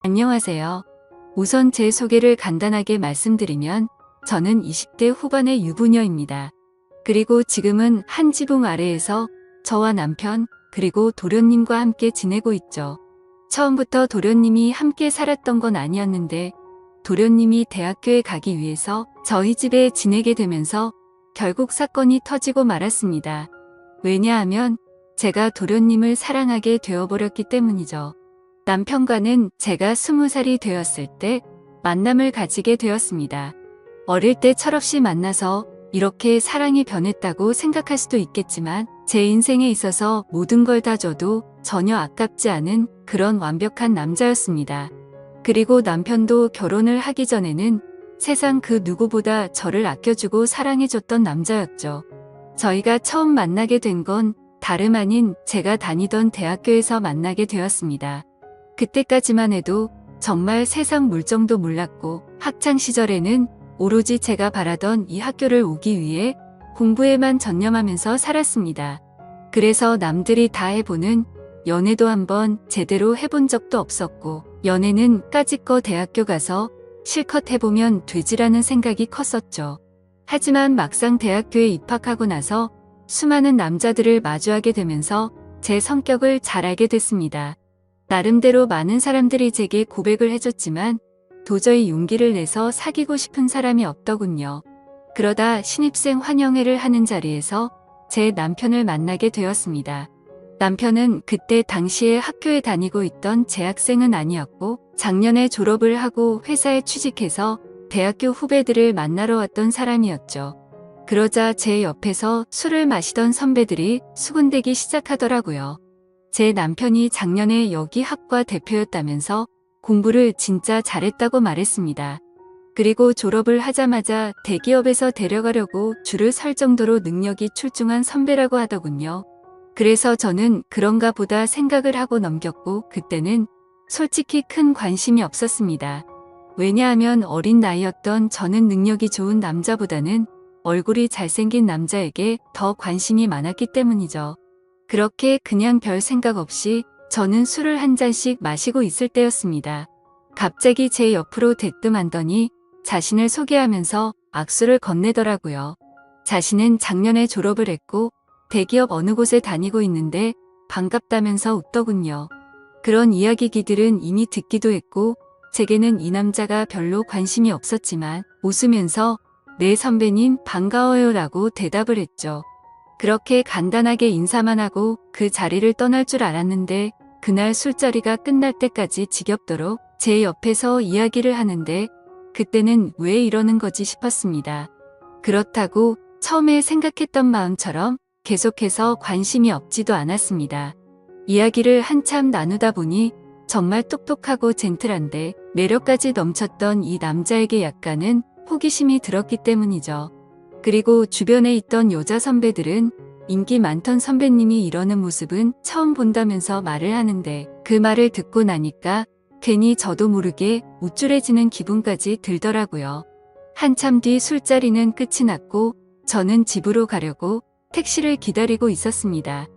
안녕하세요. 우선 제 소개를 간단하게 말씀드리면 저는 20대 후반의 유부녀입니다. 그리고 지금은 한 지붕 아래에서 저와 남편 그리고 도련님과 함께 지내고 있죠. 처음부터 도련님이 함께 살았던 건 아니었는데 도련님이 대학교에 가기 위해서 저희 집에 지내게 되면서 결국 사건이 터지고 말았습니다. 왜냐하면 제가 도련님을 사랑하게 되어버렸기 때문이죠. 남편과는 제가 20살이 되었을 때 만남을 가지게 되었습니다. 어릴 때 철없이 만나서 이렇게 사랑이 변했다고 생각할 수도 있겠지만 제 인생에 있어서 모든 걸 다 줘도 전혀 아깝지 않은 그런 완벽한 남자였습니다. 그리고 남편도 결혼을 하기 전에는 세상 그 누구보다 저를 아껴주고 사랑해줬던 남자였죠. 저희가 처음 만나게 된 건 다름 아닌 제가 다니던 대학교에서 만나게 되었습니다. 그때까지만 해도 정말 세상 물정도 몰랐고 학창 시절에는 오로지 제가 바라던 이 학교를 오기 위해 공부에만 전념하면서 살았습니다. 그래서 남들이 다 해보는 연애도 한번 제대로 해본 적도 없었고 연애는 까짓거 대학교 가서 실컷 해보면 되지라는 생각이 컸었죠. 하지만 막상 대학교에 입학하고 나서 수많은 남자들을 마주하게 되면서 제 성격을 잘 알게 됐습니다. 나름대로 많은 사람들이 제게 고백을 해줬지만 도저히 용기를 내서 사귀고 싶은 사람이 없더군요. 그러다 신입생 환영회를 하는 자리에서 제 남편을 만나게 되었습니다. 남편은 그때 당시에 학교에 다니고 있던 재학생은 아니었고 작년에 졸업을 하고 회사에 취직해서 대학교 후배들을 만나러 왔던 사람이었죠. 그러자 제 옆에서 술을 마시던 선배들이 수군대기 시작하더라고요. 제 남편이 작년에 여기 학과 대표였다면서 공부를 진짜 잘했다고 말했습니다. 그리고 졸업을 하자마자 대기업에서 데려가려고 줄을 설 정도로 능력이 출중한 선배라고 하더군요. 그래서 저는 그런가 보다 생각을 하고 넘겼고 그때는 솔직히 큰 관심이 없었습니다. 왜냐하면 어린 나이였던 저는 능력이 좋은 남자보다는 얼굴이 잘생긴 남자에게 더 관심이 많았기 때문이죠. 그렇게 그냥 별 생각 없이 저는 술을 한 잔씩 마시고 있을 때였습니다. 갑자기 제 옆으로 대뜸 앉더니 자신을 소개하면서 악수를 건네더라고요. 자신은 작년에 졸업을 했고 대기업 어느 곳에 다니고 있는데 반갑다면서 웃더군요. 그런 이야기들은 이미 듣기도 했고 제게는 이 남자가 별로 관심이 없었지만 웃으면서 네 선배님 반가워요 라고 대답을 했죠. 그렇게 간단하게 인사만 하고 그 자리를 떠날 줄 알았는데 그날 술자리가 끝날 때까지 지겹도록 제 옆에서 이야기를 하는데 그때는 왜 이러는 거지 싶었습니다. 그렇다고 처음에 생각했던 마음처럼 계속해서 관심이 없지도 않았습니다. 이야기를 한참 나누다 보니 정말 똑똑하고 젠틀한데 매력까지 넘쳤던 이 남자에게 약간은 호기심이 들었기 때문이죠. 그리고 주변에 있던 여자 선배들은 인기 많던 선배님이 이러는 모습은 처음 본다면서 말을 하는데 그 말을 듣고 나니까 괜히 저도 모르게 우쭐해지는 기분까지 들더라고요. 한참 뒤 술자리는 끝이 났고 저는 집으로 가려고 택시를 기다리고 있었습니다.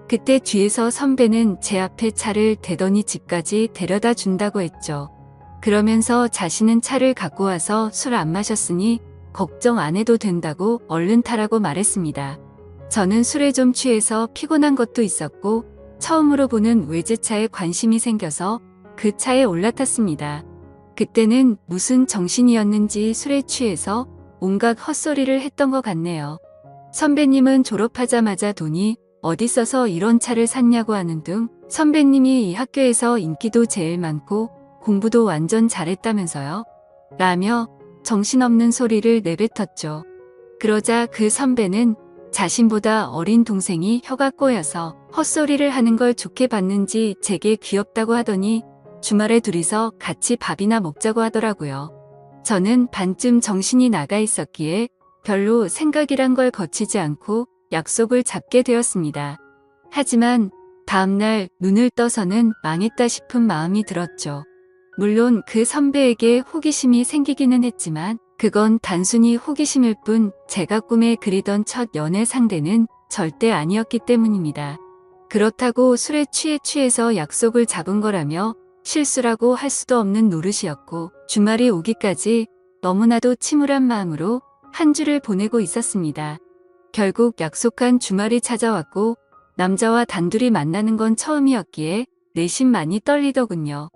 그때 뒤에서 선배는 제 앞에 차를 대더니 집까지 데려다 준다고 했죠. 그러면서 자신은 차를 갖고 와서 술 안 마셨으니 걱정 안 해도 된다고 얼른 타라고 말했습니다. 저는 술에 좀 취해서 피곤한 것도 있었고 처음으로 보는 외제차에 관심이 생겨서 그 차에 올라탔습니다. 그때는 무슨 정신이었는지 술에 취해서 온갖 헛소리를 했던 것 같네요. 선배님은 졸업하자마자 돈이 어디 써서 이런 차를 샀냐고 하는 등 선배님이 이 학교에서 인기도 제일 많고 공부도 완전 잘했다면서요? 라며 정신없는 소리를 내뱉었죠. 그러자 그 선배는 자신보다 어린 동생이 혀가 꼬여서 헛소리를 하는 걸 좋게 봤는지 제게 귀엽다고 하더니 주말에 둘이서 같이 밥이나 먹자고 하더라고요. 저는 반쯤 정신이 나가 있었기에 별로 생각이란 걸 거치지 않고 약속을 잡게 되었습니다. 하지만 다음날 눈을 떠서는 망했다 싶은 마음이 들었죠. 물론 그 선배에게 호기심이 생기기는 했지만 그건 단순히 호기심일 뿐 제가 꿈에 그리던 첫 연애 상대는 절대 아니었기 때문입니다. 그렇다고 술에 취해서 약속을 잡은 거라며 실수라고 할 수도 없는 노릇이었고 주말이 오기까지 너무나도 침울한 마음으로 한 주를 보내고 있었습니다. 결국 약속한 주말이 찾아왔고 남자와 단둘이 만나는 건 처음이었기에 내심 많이 떨리더군요.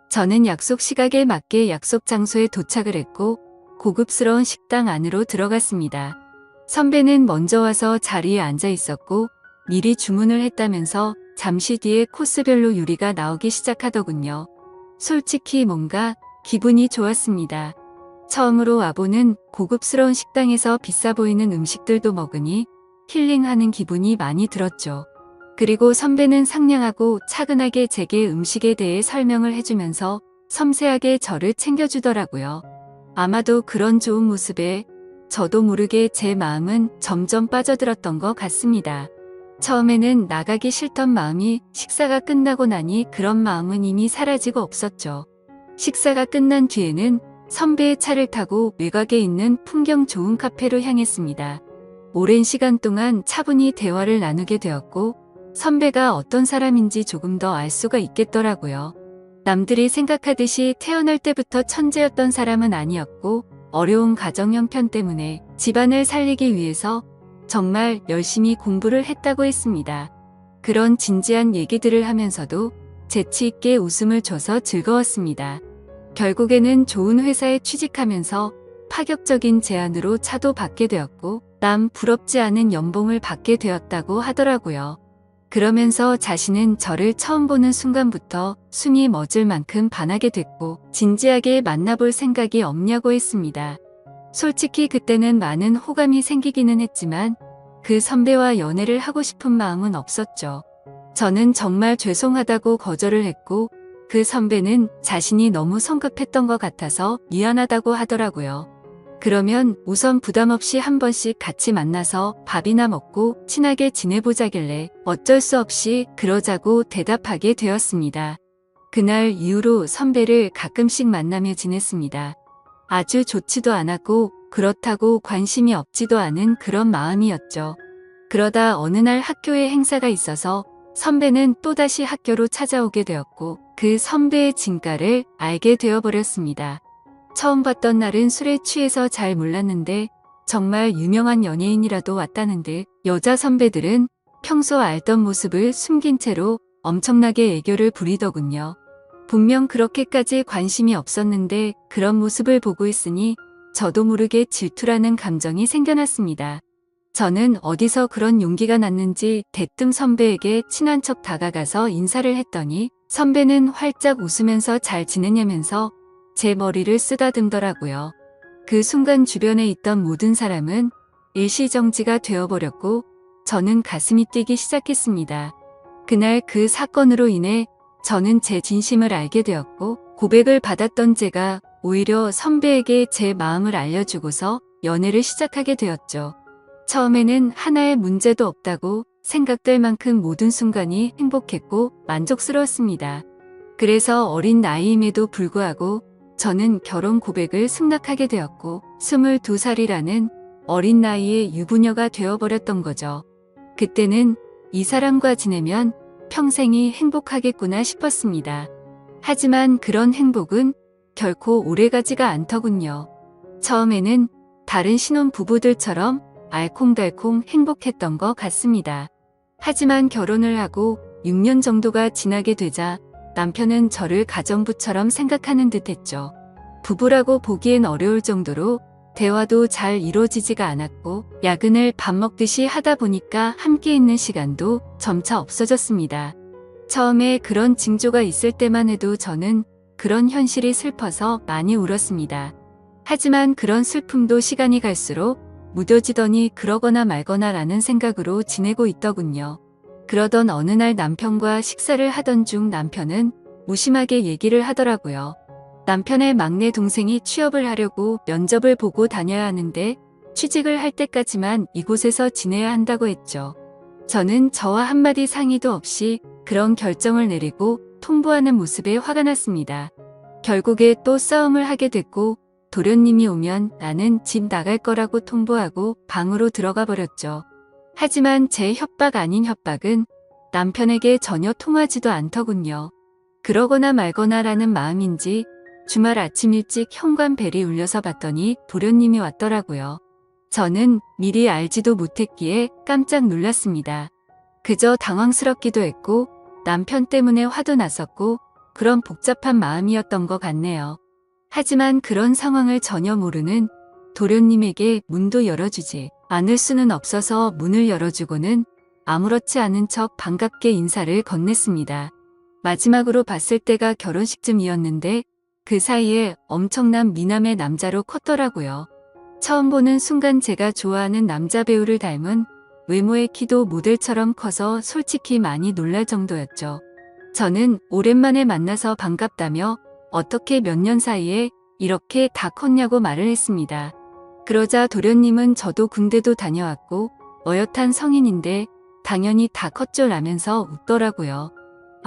저는 약속 시각에 맞게 약속 장소에 도착을 했고 고급스러운 식당 안으로 들어갔습니다. 선배는 먼저 와서 자리에 앉아 있었고 미리 주문을 했다면서 잠시 뒤에 코스별로 요리가 나오기 시작하더군요. 솔직히 뭔가 기분이 좋았습니다. 처음으로 와보는 고급스러운 식당에서 비싸 보이는 음식들도 먹으니 힐링하는 기분이 많이 들었죠. 그리고 선배는 상냥하고 차근하게 제게 음식에 대해 설명을 해주면서 섬세하게 저를 챙겨주더라고요. 아마도 그런 좋은 모습에 저도 모르게 제 마음은 점점 빠져들었던 것 같습니다. 처음에는 나가기 싫던 마음이 식사가 끝나고 나니 그런 마음은 이미 사라지고 없었죠. 식사가 끝난 뒤에는 선배의 차를 타고 외곽에 있는 풍경 좋은 카페로 향했습니다. 오랜 시간 동안 차분히 대화를 나누게 되었고 선배가 어떤 사람인지 조금 더 알 수가 있겠더라고요. 남들이 생각하듯이 태어날 때부터 천재였던 사람은 아니었고 어려운 가정 형편 때문에 집안을 살리기 위해서 정말 열심히 공부를 했다고 했습니다. 그런 진지한 얘기들을 하면서도 재치 있게 웃음을 줘서 즐거웠습니다. 결국에는 좋은 회사에 취직하면서 파격적인 제안으로 차도 받게 되었고 남 부럽지 않은 연봉을 받게 되었다고 하더라고요. 그러면서 자신은 저를 처음 보는 순간부터 숨이 멎을 만큼 반하게 됐고 진지하게 만나볼 생각이 없냐고 했습니다. 솔직히 그때는 많은 호감이 생기기는 했지만 그 선배와 연애를 하고 싶은 마음은 없었죠. 저는 정말 죄송하다고 거절을 했고 그 선배는 자신이 너무 성급했던 것 같아서 미안하다고 하더라고요. 그러면 우선 부담 없이 한 번씩 같이 만나서 밥이나 먹고 친하게 지내보자길래 어쩔 수 없이 그러자고 대답하게 되었습니다. 그날 이후로 선배를 가끔씩 만나며 지냈습니다. 아주 좋지도 않았고 그렇다고 관심이 없지도 않은 그런 마음이었죠. 그러다 어느 날 학교에 행사가 있어서 선배는 또다시 학교로 찾아오게 되었고 그 선배의 진가를 알게 되어버렸습니다. 처음 봤던 날은 술에 취해서 잘 몰랐는데 정말 유명한 연예인이라도 왔다는 듯 여자 선배들은 평소 알던 모습을 숨긴 채로 엄청나게 애교를 부리더군요. 분명 그렇게까지 관심이 없었는데 그런 모습을 보고 있으니 저도 모르게 질투라는 감정이 생겨났습니다. 저는 어디서 그런 용기가 났는지 대뜸 선배에게 친한 척 다가가서 인사를 했더니 선배는 활짝 웃으면서 잘 지내냐면서 제 머리를 쓰다듬더라고요. 그 순간 주변에 있던 모든 사람은 일시정지가 되어버렸고 저는 가슴이 뛰기 시작했습니다. 그날 그 사건으로 인해 저는 제 진심을 알게 되었고 고백을 받았던 제가 오히려 선배에게 제 마음을 알려주고서 연애를 시작하게 되었죠. 처음에는 하나의 문제도 없다고 생각될 만큼 모든 순간이 행복했고 만족스러웠습니다. 그래서 어린 나이임에도 불구하고 저는 결혼 고백을 승낙하게 되었고 22살이라는 어린 나이에 유부녀가 되어버렸던 거죠. 그때는 이 사람과 지내면 평생이 행복하겠구나 싶었습니다. 하지만 그런 행복은 결코 오래가지가 않더군요. 처음에는 다른 신혼 부부들처럼 알콩달콩 행복했던 것 같습니다. 하지만 결혼을 하고 6년 정도가 지나게 되자 남편은 저를 가정부처럼 생각하는 듯 했죠. 부부라고 보기엔 어려울 정도로 대화도 잘 이루어지지가 않았고 야근을 밥 먹듯이 하다 보니까 함께 있는 시간도 점차 없어졌습니다. 처음에 그런 징조가 있을 때만 해도 저는 그런 현실이 슬퍼서 많이 울었습니다. 하지만 그런 슬픔도 시간이 갈수록 무뎌지더니 그러거나 말거나 라는 생각으로 지내고 있더군요. 그러던 어느 날 남편과 식사를 하던 중 남편은 무심하게 얘기를 하더라고요. 남편의 막내 동생이 취업을 하려고 면접을 보고 다녀야 하는데 취직을 할 때까지만 이곳에서 지내야 한다고 했죠. 저는 저와 한마디 상의도 없이 그런 결정을 내리고 통보하는 모습에 화가 났습니다. 결국에 또 싸움을 하게 됐고 도련님이 오면 나는 집 나갈 거라고 통보하고 방으로 들어가 버렸죠. 하지만 제 협박 아닌 협박은 남편에게 전혀 통하지도 않더군요. 그러거나 말거나라는 마음인지 주말 아침 일찍 현관벨이 울려서 봤더니 도련님이 왔더라고요. 저는 미리 알지도 못했기에 깜짝 놀랐습니다. 그저 당황스럽기도 했고 남편 때문에 화도 났었고 그런 복잡한 마음이었던 것 같네요. 하지만 그런 상황을 전혀 모르는 도련님에게 문도 열어주지 않을 수는 없어서 문을 열어주고는 아무렇지 않은 척 반갑게 인사를 건넸습니다. 마지막으로 봤을 때가 결혼식쯤이었는데 그 사이에 엄청난 미남의 남자로 컸더라고요. 처음 보는 순간 제가 좋아하는 남자 배우를 닮은 외모의 키도 모델처럼 커서 솔직히 많이 놀랄 정도였죠. 저는 오랜만에 만나서 반갑다며 어떻게 몇 년 사이에 이렇게 다 컸냐고 말을 했습니다. 그러자 도련님은 저도 군대도 다녀왔고 어엿한 성인인데 당연히 다 컸죠 라면서 웃더라고요.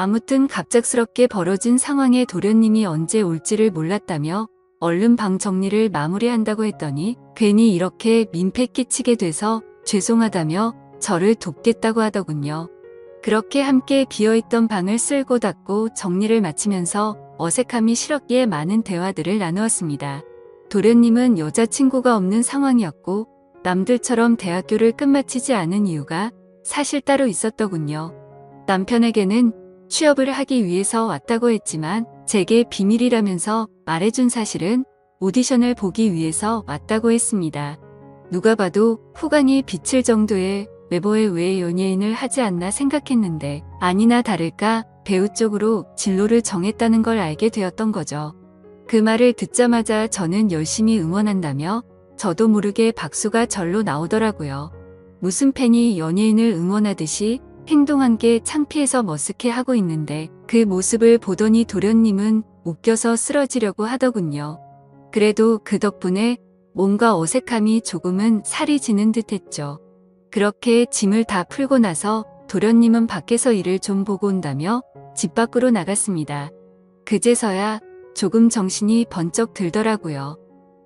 아무튼 갑작스럽게 벌어진 상황에 도련님이 언제 올지를 몰랐다며 얼른 방 정리를 마무리한다고 했더니 괜히 이렇게 민폐 끼치게 돼서 죄송하다며 저를 돕겠다고 하더군요. 그렇게 함께 비어있던 방을 쓸고 닫고 정리를 마치면서 어색함이 실었기에 많은 대화들을 나누었습니다. 도련님은 여자친구가 없는 상황이었고 남들처럼 대학교를 끝마치지 않은 이유가 사실 따로 있었더군요. 남편에게는 취업을 하기 위해서 왔다고 했지만 제게 비밀이라면서 말해준 사실은 오디션을 보기 위해서 왔다고 했습니다. 누가 봐도 후광이 비칠 정도의 외모에 왜 연예인을 하지 않나 생각했는데 아니나 다를까 배우 쪽으로 진로를 정했다는 걸 알게 되었던 거죠. 그 말을 듣자마자 저는 열심히 응원한다며 저도 모르게 박수가 절로 나오더라고요. 무슨 팬이 연예인을 응원하듯이 행동한 게 창피해서 머쓱해 하고 있는데 그 모습을 보더니 도련님은 웃겨서 쓰러지려고 하더군요. 그래도 그 덕분에 뭔가 어색함이 조금은 살이 지는 듯 했죠. 그렇게 짐을 다 풀고 나서 도련님은 밖에서 일을 좀 보고 온다며 집 밖으로 나갔습니다. 그제서야 조금 정신이 번쩍 들더라고요.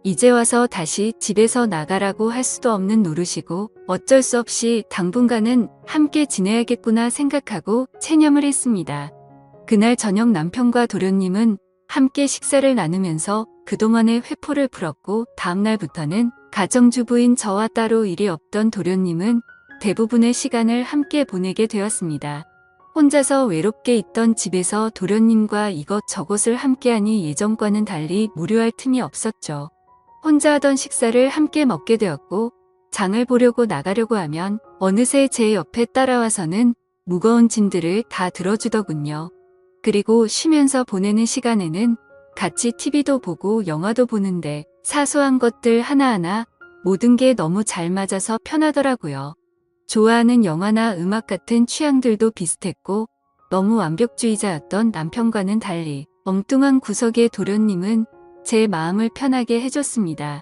이제 와서 다시 집에서 나가라고 할 수도 없는 노릇이고 어쩔 수 없이 당분간은 함께 지내야겠구나 생각하고 체념을 했습니다. 그날 저녁 남편과 도련님은 함께 식사를 나누면서 그동안의 회포를 풀었고 다음날부터는 가정주부인 저와 따로 일이 없던 도련님은 대부분의 시간을 함께 보내게 되었습니다. 혼자서 외롭게 있던 집에서 도련님과 이것저것을 함께하니 예전과는 달리 무료할 틈이 없었죠. 혼자 하던 식사를 함께 먹게 되었고 장을 보려고 나가려고 하면 어느새 제 옆에 따라와서는 무거운 짐들을 다 들어주더군요. 그리고 쉬면서 보내는 시간에는 같이 TV도 보고 영화도 보는데 사소한 것들 하나하나 모든 게 너무 잘 맞아서 편하더라고요. 좋아하는 영화나 음악 같은 취향들도 비슷했고 너무 완벽주의자였던 남편과는 달리 엉뚱한 구석의 도련님은 제 마음을 편하게 해줬습니다.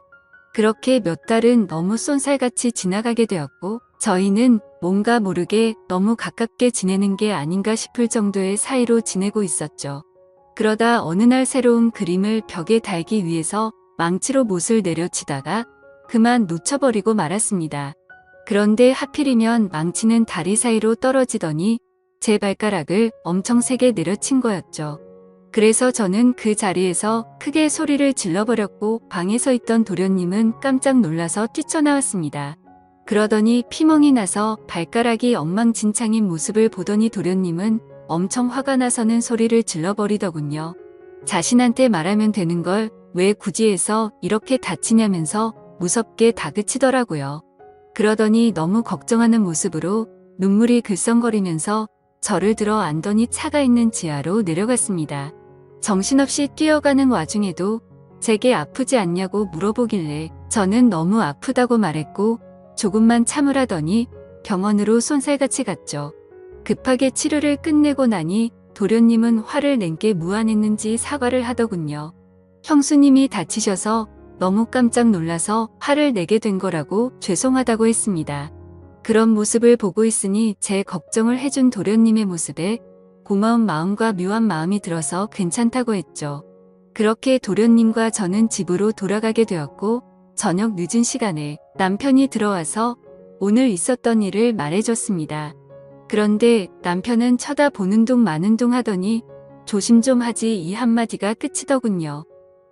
그렇게 몇 달은 너무 쏜살같이 지나가게 되었고 저희는 뭔가 모르게 너무 가깝게 지내는 게 아닌가 싶을 정도의 사이로 지내고 있었죠. 그러다 어느 날 새로운 그림을 벽에 달기 위해서 망치로 못을 내려치다가 그만 놓쳐버리고 말았습니다. 그런데 하필이면 망치는 다리 사이로 떨어지더니 제 발가락을 엄청 세게 내려친 거였죠. 그래서 저는 그 자리에서 크게 소리를 질러버렸고 방에 서 있던 도련님은 깜짝 놀라서 뛰쳐나왔습니다. 그러더니 피멍이 나서 발가락이 엉망진창인 모습을 보더니 도련님은 엄청 화가 나서는 소리를 질러버리더군요. 자신한테 말하면 되는 걸 왜 굳이 해서 이렇게 다치냐면서 무섭게 다그치더라고요. 그러더니 너무 걱정하는 모습으로 눈물이 글썽거리면서 저를 들어 안더니 차가 있는 지하로 내려갔습니다. 정신없이 뛰어가는 와중에도 제게 아프지 않냐고 물어보길래 저는 너무 아프다고 말했고 조금만 참으라더니 병원으로 쏜살같이 갔죠. 급하게 치료를 끝내고 나니 도련님은 화를 낸 게 무안했는지 사과를 하더군요. 형수님이 다치셔서 너무 깜짝 놀라서 화를 내게 된 거라고 죄송하다고 했습니다. 그런 모습을 보고 있으니 제 걱정을 해준 도련님의 모습에 고마운 마음과 묘한 마음이 들어서 괜찮다고 했죠. 그렇게 도련님과 저는 집으로 돌아가게 되었고 저녁 늦은 시간에 남편이 들어와서 오늘 있었던 일을 말해줬습니다. 그런데 남편은 쳐다보는 둥 마는 둥 하더니 조심 좀 하지 이 한마디가 끝이더군요.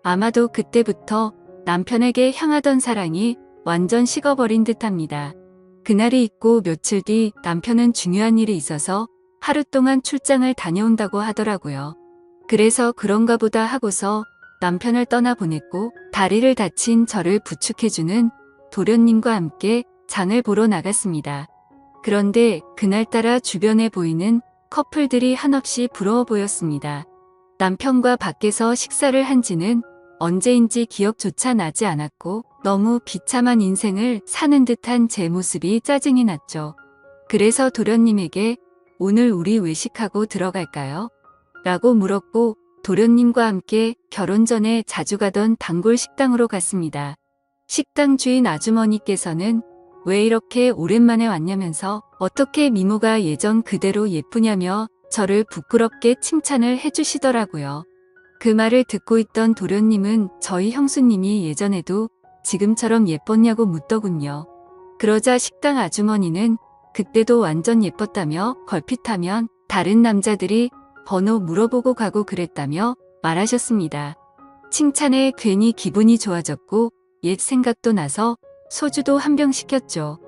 아마도 그때부터 남편에게 향하던 사랑이 완전 식어버린 듯합니다. 그날이 있고 며칠 뒤 남편은 중요한 일이 있어서 하루 동안 출장을 다녀온다고 하더라고요. 그래서 그런가 보다 하고서 남편을 떠나보냈고 다리를 다친 저를 부축해주는 도련님과 함께 장을 보러 나갔습니다. 그런데 그날따라 주변에 보이는 커플들이 한없이 부러워 보였습니다. 남편과 밖에서 식사를 한 지는 언제인지 기억조차 나지 않았고 너무 비참한 인생을 사는 듯한 제 모습이 짜증이 났죠. 그래서 도련님에게 오늘 우리 외식하고 들어갈까요? 라고 물었고 도련님과 함께 결혼 전에 자주 가던 단골 식당으로 갔습니다. 식당 주인 아주머니께서는 왜 이렇게 오랜만에 왔냐면서 어떻게 미모가 예전 그대로 예쁘냐며 저를 부끄럽게 칭찬을 해주시더라고요. 그 말을 듣고 있던 도련님은 저희 형수님이 예전에도 지금처럼 예뻤냐고 묻더군요. 그러자 식당 아주머니는 그때도 완전 예뻤다며 걸핏하면 다른 남자들이 번호 물어보고 가고 그랬다며 말하셨습니다. 칭찬에 괜히 기분이 좋아졌고 옛 생각도 나서 소주도 한 병 시켰죠.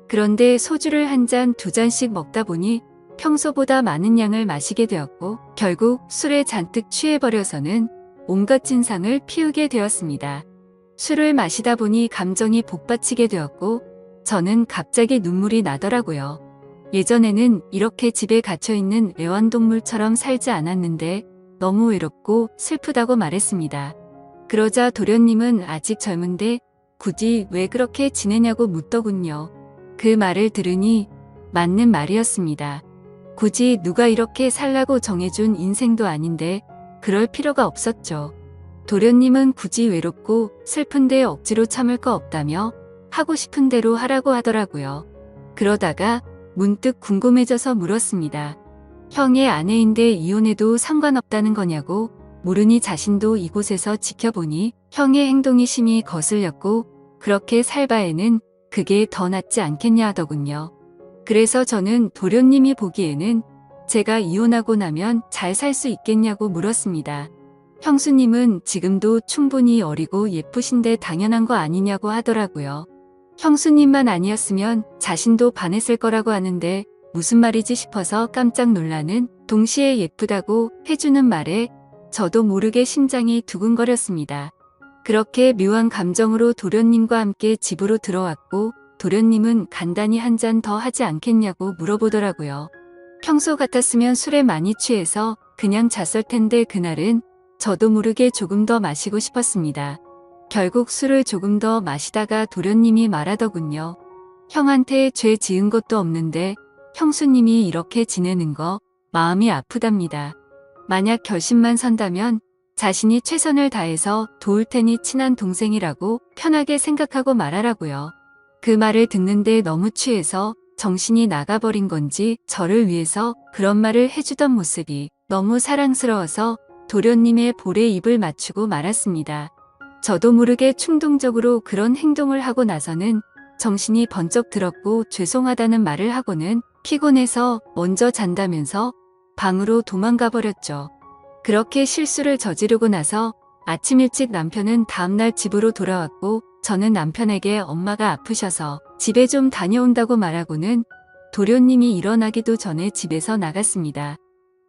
그런데 소주를 한 잔, 두 잔씩 먹다 보니 평소보다 많은 양을 마시게 되었고 결국 술에 잔뜩 취해버려서는 온갖 진상을 피우게 되었습니다. 술을 마시다 보니 감정이 복받치게 되었고 저는 갑자기 눈물이 나더라고요. 예전에는 이렇게 집에 갇혀있는 애완동물처럼 살지 않았는데 너무 외롭고 슬프다고 말했습니다. 그러자 도련님은 아직 젊은데 굳이 왜 그렇게 지내냐고 묻더군요. 그 말을 들으니 맞는 말이었습니다. 굳이 누가 이렇게 살라고 정해준 인생도 아닌데 그럴 필요가 없었죠. 도련님은 굳이 외롭고 슬픈데 억지로 참을 거 없다며 하고 싶은 대로 하라고 하더라고요. 그러다가 문득 궁금해져서 물었습니다. 형의 아내인데 이혼해도 상관없다는 거냐고 물으니 자신도 이곳에서 지켜보니 형의 행동이 심히 거슬렸고 그렇게 살 바에는 그게 더 낫지 않겠냐 하더군요. 그래서 저는 도련님이 보기에는 제가 이혼하고 나면 잘 살 수 있겠냐고 물었습니다. 형수님은 지금도 충분히 어리고 예쁘신데 당연한 거 아니냐고 하더라고요. 형수님만 아니었으면 자신도 반했을 거라고 하는데 무슨 말이지 싶어서 깜짝 놀라는 동시에 예쁘다고 해주는 말에 저도 모르게 심장이 두근거렸습니다. 그렇게 묘한 감정으로 도련님과 함께 집으로 들어왔고 도련님은 간단히 한 잔 더 하지 않겠냐고 물어보더라고요. 평소 같았으면 술에 많이 취해서 그냥 잤을 텐데 그날은 저도 모르게 조금 더 마시고 싶었습니다. 결국 술을 조금 더 마시다가 도련님이 말하더군요. 형한테 죄 지은 것도 없는데 형수님이 이렇게 지내는 거 마음이 아프답니다. 만약 결심만 선다면 자신이 최선을 다해서 도울 테니 친한 동생이라고 편하게 생각하고 말하라고요. 그 말을 듣는데 너무 취해서 정신이 나가버린 건지 저를 위해서 그런 말을 해주던 모습이 너무 사랑스러워서 도련님의 볼에 입을 맞추고 말았습니다. 저도 모르게 충동적으로 그런 행동을 하고 나서는 정신이 번쩍 들었고 죄송하다는 말을 하고는 피곤해서 먼저 잔다면서 방으로 도망가 버렸죠. 그렇게 실수를 저지르고 나서 아침 일찍 남편은 다음날 집으로 돌아왔고 저는 남편에게 엄마가 아프셔서 집에 좀 다녀온다고 말하고는 도련님이 일어나기도 전에 집에서 나갔습니다.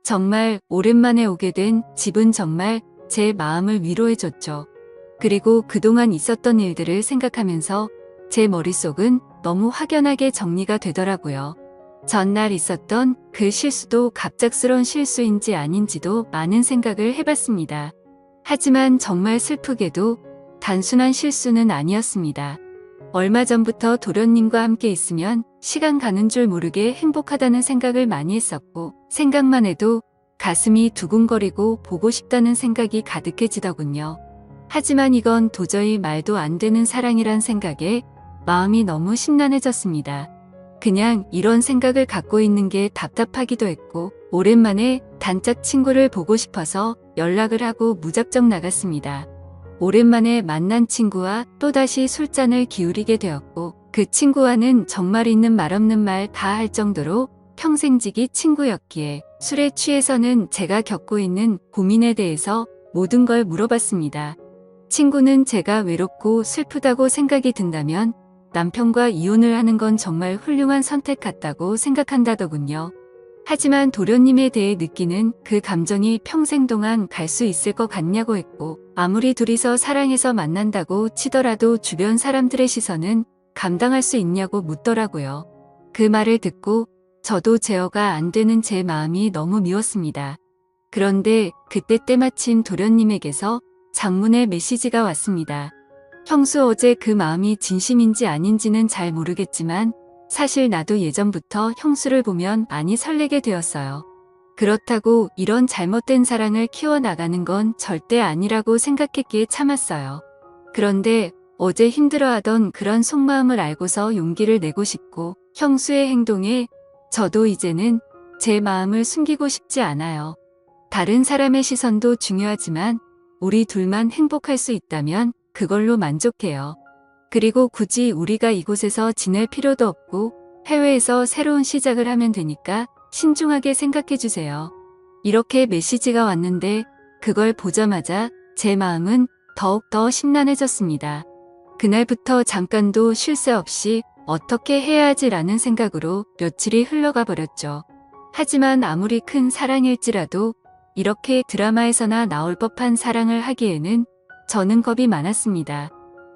정말 오랜만에 오게 된 집은 정말 제 마음을 위로해줬죠. 그리고 그동안 있었던 일들을 생각하면서 제 머릿속은 너무 확연하게 정리가 되더라고요. 전날 있었던 그 실수도 갑작스러운 실수인지 아닌지도 많은 생각을 해봤습니다. 하지만 정말 슬프게도 단순한 실수는 아니었습니다. 얼마 전부터 도련님과 함께 있으면 시간 가는 줄 모르게 행복하다는 생각을 많이 했었고 생각만 해도 가슴이 두근거리고 보고 싶다는 생각이 가득해지더군요. 하지만 이건 도저히 말도 안 되는 사랑이란 생각에 마음이 너무 심란해졌습니다. 그냥 이런 생각을 갖고 있는 게 답답하기도 했고 오랜만에 단짝 친구를 보고 싶어서 연락을 하고 무작정 나갔습니다. 오랜만에 만난 친구와 또다시 술잔을 기울이게 되었고 그 친구와는 정말 있는 말 없는 말 다 할 정도로 평생지기 친구였기에 술에 취해서는 제가 겪고 있는 고민에 대해서 모든 걸 물어봤습니다. 친구는 제가 외롭고 슬프다고 생각이 든다면 남편과 이혼을 하는 건 정말 훌륭한 선택 같다고 생각한다더군요. 하지만 도련님에 대해 느끼는 그 감정이 평생 동안 갈 수 있을 것 같냐고 했고, 아무리 둘이서 사랑해서 만난다고 치더라도 주변 사람들의 시선은 감당할 수 있냐고 묻더라고요. 그 말을 듣고 저도 제어가 안 되는 제 마음이 너무 미웠습니다. 그런데 그때 때마침 도련님에게서 장문의 메시지가 왔습니다. 형수, 어제 그 마음이 진심인지 아닌지는 잘 모르겠지만 사실 나도 예전부터 형수를 보면 많이 설레게 되었어요. 그렇다고 이런 잘못된 사랑을 키워나가는 건 절대 아니라고 생각했기에 참았어요. 그런데 어제 힘들어하던 그런 속마음을 알고서 용기를 내고 싶고, 형수의 행동에 저도 이제는 제 마음을 숨기고 싶지 않아요. 다른 사람의 시선도 중요하지만 우리 둘만 행복할 수 있다면 그걸로 만족해요. 그리고 굳이 우리가 이곳에서 지낼 필요도 없고 해외에서 새로운 시작을 하면 되니까 신중하게 생각해 주세요. 이렇게 메시지가 왔는데 그걸 보자마자 제 마음은 더욱더 심란해졌습니다. 그날부터 잠깐도 쉴 새 없이 어떻게 해야 하지라는 생각으로 며칠이 흘러가 버렸죠. 하지만 아무리 큰 사랑일지라도 이렇게 드라마에서나 나올 법한 사랑을 하기에는 저는 겁이 많았습니다.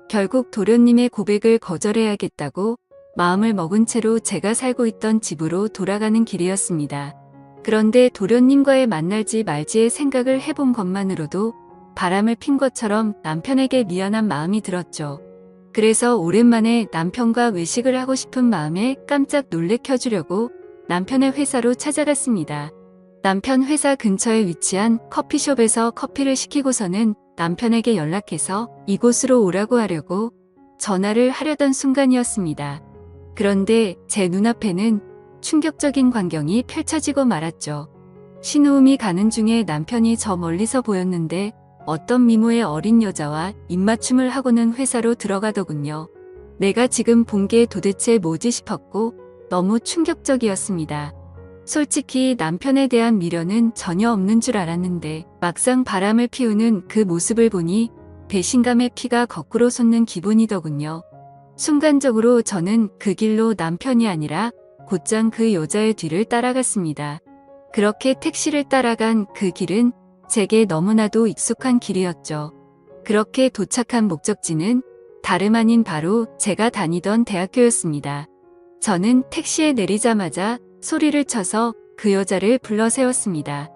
결국 도련님의 고백을 거절해야겠다고 마음을 먹은 채로 제가 살고 있던 집으로 돌아가는 길이었습니다. 그런데 도련님과의 만날지 말지의 생각을 해본 것만으로도 바람을 핀 것처럼 남편에게 미안한 마음이 들었죠. 그래서 오랜만에 남편과 외식을 하고 싶은 마음에 깜짝 놀래켜주려고 남편의 회사로 찾아갔습니다. 남편 회사 근처에 위치한 커피숍에서 커피를 시키고서는 남편에게 연락해서 이곳으로 오라고 하려고 전화를 하려던 순간이었습니다. 그런데 제 눈앞에는 충격적인 광경이 펼쳐지고 말았죠. 신호음이 가는 중에 남편이 저 멀리서 보였는데 어떤 미모의 어린 여자와 입맞춤을 하고는 회사로 들어가더군요. 내가 지금 본 게 도대체 뭐지 싶었고 너무 충격적이었습니다. 솔직히 남편에 대한 미련은 전혀 없는 줄 알았는데 막상 바람을 피우는 그 모습을 보니 배신감의 피가 거꾸로 솟는 기분이더군요. 순간적으로 저는 그 길로 남편이 아니라 곧장 그 여자의 뒤를 따라갔습니다. 그렇게 택시를 따라간 그 길은 제게 너무나도 익숙한 길이었죠. 그렇게 도착한 목적지는 다름 아닌 바로 제가 다니던 대학교였습니다. 저는 택시에 내리자마자 소리를 쳐서 그 여자를 불러 세웠습니다.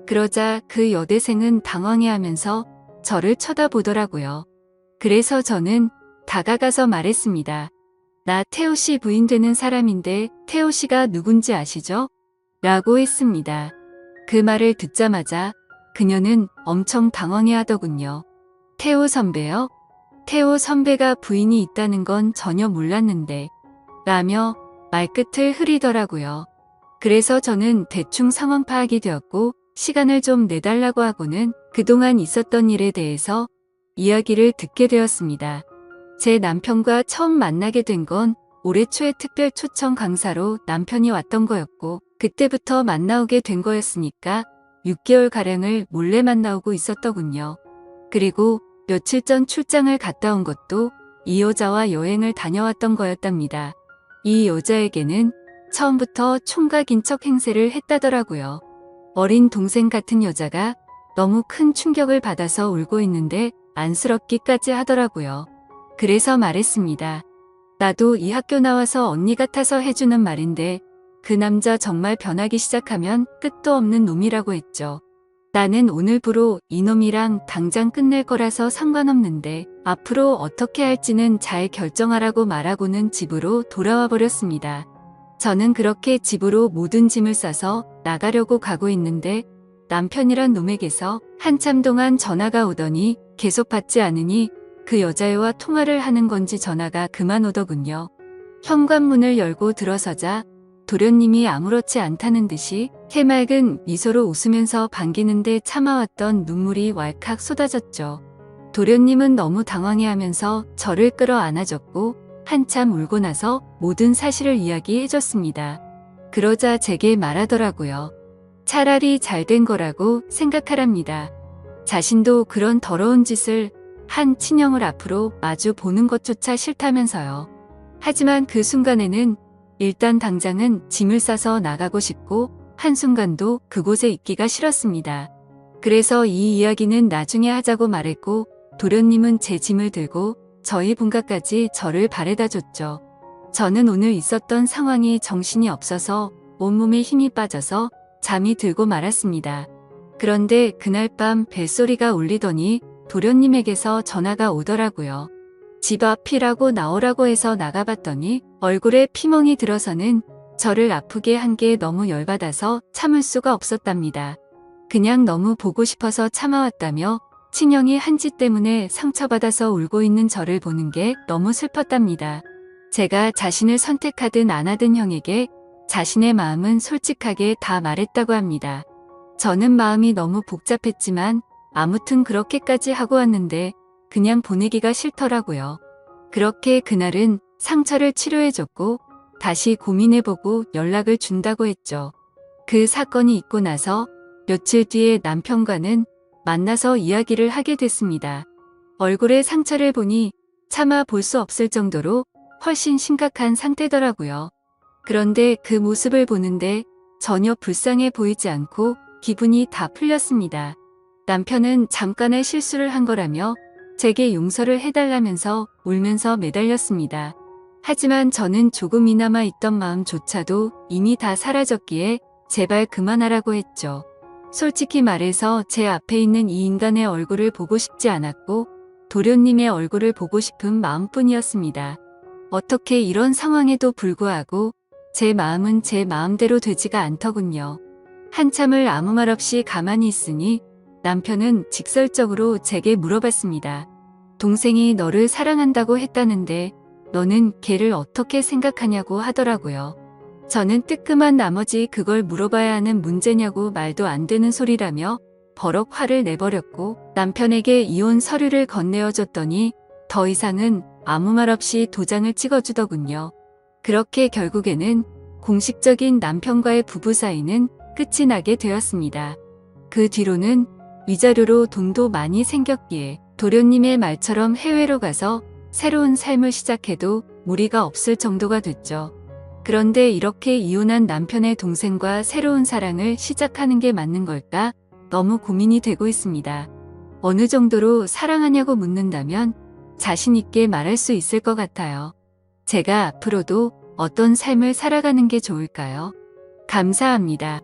그러자 그 여대생은 당황해하면서 저를 쳐다보더라고요. 그래서 저는 다가가서 말했습니다. 나 태호 씨 부인 되는 사람인데 태호 씨가 누군지 아시죠? 라고 했습니다. 그 말을 듣자마자 그녀는 엄청 당황해하더군요. 태호 선배요? 태호 선배가 부인이 있다는 건 전혀 몰랐는데 라며 말끝을 흐리더라고요. 그래서 저는 대충 상황 파악이 되었고 시간을 좀 내달라고 하고는 그동안 있었던 일에 대해서 이야기를 듣게 되었습니다. 제 남편과 처음 만나게 된 건 올해 초에 특별 초청 강사로 남편이 왔던 거였고 그때부터 만나오게 된 거였으니까 6개월가량을 몰래 만나오고 있었더군요. 그리고 며칠 전 출장을 갔다 온 것도 이 여자와 여행을 다녀왔던 거였답니다. 이 여자에게는 처음부터 총각인 척 행세를 했다더라고요. 어린 동생 같은 여자가 너무 큰 충격을 받아서 울고 있는데 안쓰럽기까지 하더라고요. 그래서 말했습니다. 나도 이 학교 나와서 언니 같아서 해주는 말인데 그 남자 정말 변하기 시작하면 끝도 없는 놈이라고 했죠. 나는 오늘부로 이놈이랑 당장 끝낼 거라서 상관없는데 앞으로 어떻게 할지는 잘 결정하라고 말하고는 집으로 돌아와 버렸습니다. 저는 그렇게 집으로 모든 짐을 싸서 나가려고 가고 있는데 남편이란 놈에게서 한참 동안 전화가 오더니 계속 받지 않으니 그 여자애와 통화를 하는 건지 전화가 그만 오더군요. 현관문을 열고 들어서자 도련님이 아무렇지 않다는 듯이 해맑은 미소로 웃으면서 반기는데 참아왔던 눈물이 왈칵 쏟아졌죠. 도련님은 너무 당황해하면서 저를 끌어안아줬고 한참 울고 나서 모든 사실을 이야기해줬습니다. 그러자 제게 말하더라고요. 차라리 잘된 거라고 생각하랍니다. 자신도 그런 더러운 짓을 한 친형을 앞으로 마주 보는 것조차 싫다면서요. 하지만 그 순간에는 일단 당장은 짐을 싸서 나가고 싶고 한순간도 그곳에 있기가 싫었습니다. 그래서 이 이야기는 나중에 하자고 말했고 도련님은 제 짐을 들고 저희 본가까지 저를 바래다 줬죠. 저는 오늘 있었던 상황이 정신이 없어서 온몸에 힘이 빠져서 잠이 들고 말았습니다. 그런데 그날 밤 벨소리가 울리더니 도련님에게서 전화가 오더라고요. 집 앞이라고 나오라고 해서 나가봤더니 얼굴에 피멍이 들어서는 저를 아프게 한 게 너무 열받아서 참을 수가 없었답니다. 그냥 너무 보고 싶어서 참아왔다며 친형이 한 짓 때문에 상처받아서 울고 있는 저를 보는 게 너무 슬펐답니다. 제가 자신을 선택하든 안 하든 형에게 자신의 마음은 솔직하게 다 말했다고 합니다. 저는 마음이 너무 복잡했지만 아무튼 그렇게까지 하고 왔는데 그냥 보내기가 싫더라고요. 그렇게 그날은 상처를 치료해줬고 다시 고민해보고 연락을 준다고 했죠. 그 사건이 있고 나서 며칠 뒤에 남편과는 만나서 이야기를 하게 됐습니다. 얼굴에 상처를 보니 차마 볼 수 없을 정도로 훨씬 심각한 상태더라고요. 그런데 그 모습을 보는데 전혀 불쌍해 보이지 않고 기분이 다 풀렸습니다. 남편은 잠깐의 실수를 한 거라며 제게 용서를 해달라면서 울면서 매달렸습니다. 하지만 저는 조금이나마 있던 마음조차도 이미 다 사라졌기에 제발 그만하라고 했죠. 솔직히 말해서 제 앞에 있는 이 인간의 얼굴을 보고 싶지 않았고 도련님의 얼굴을 보고 싶은 마음뿐이었습니다. 어떻게 이런 상황에도 불구하고 제 마음은 제 마음대로 되지가 않더군요. 한참을 아무 말 없이 가만히 있으니 남편은 직설적으로 제게 물어봤습니다. 동생이 너를 사랑한다고 했다는데 너는 걔를 어떻게 생각하냐고 하더라고요. 저는 뜨끔한 나머지 그걸 물어봐야 하는 문제냐고 말도 안 되는 소리라며 버럭 화를 내버렸고 남편에게 이혼 서류를 건네어줬더니 더 이상은 아무 말 없이 도장을 찍어주더군요. 그렇게 결국에는 공식적인 남편과의 부부 사이는 끝이 나게 되었습니다. 그 뒤로는 위자료로 돈도 많이 생겼기에 도련님의 말처럼 해외로 가서 새로운 삶을 시작해도 무리가 없을 정도가 됐죠. 그런데 이렇게 이혼한 남편의 동생과 새로운 사랑을 시작하는 게 맞는 걸까? 너무 고민이 되고 있습니다. 어느 정도로 사랑하냐고 묻는다면 자신 있게 말할 수 있을 것 같아요. 제가 앞으로도 어떤 삶을 살아가는 게 좋을까요? 감사합니다.